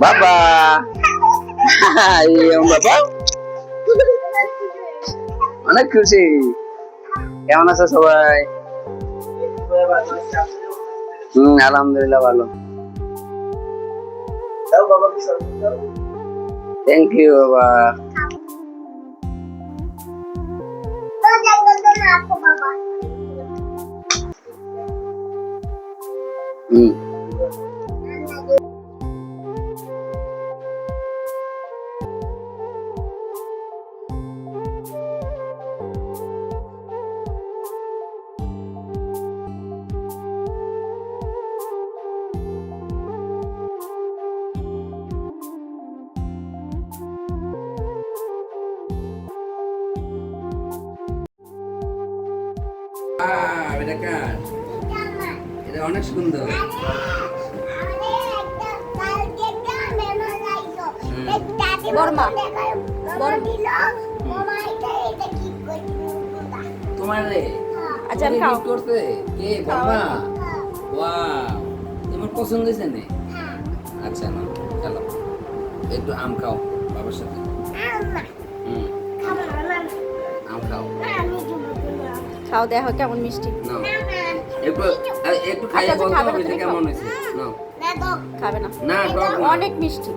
বাবা বাবা অনেক খুশি। কেমন আছো সবাই? আলহামদুলিল্লাহ ভালো। থ্যাংক ইউ বাবা। হুম এটা কার? এটা অনেক সুন্দর। তোমার রে আচ্ছা খাও করতে কে বাবা? ওয়াও, তোমার পছন্দ হয়েছে না? আচ্ছা না চলো একটু আম খাও বাবার সাথে। আম খাও। খাও দেখো কেমন মিষ্টি। নাও একটু একটু খাইয়ে আচ্ছা, বলতে খাবে না হবে যে তুমি কেমন হয়েছে। নাও খাবে না না টক না। অনেক মিষ্টি।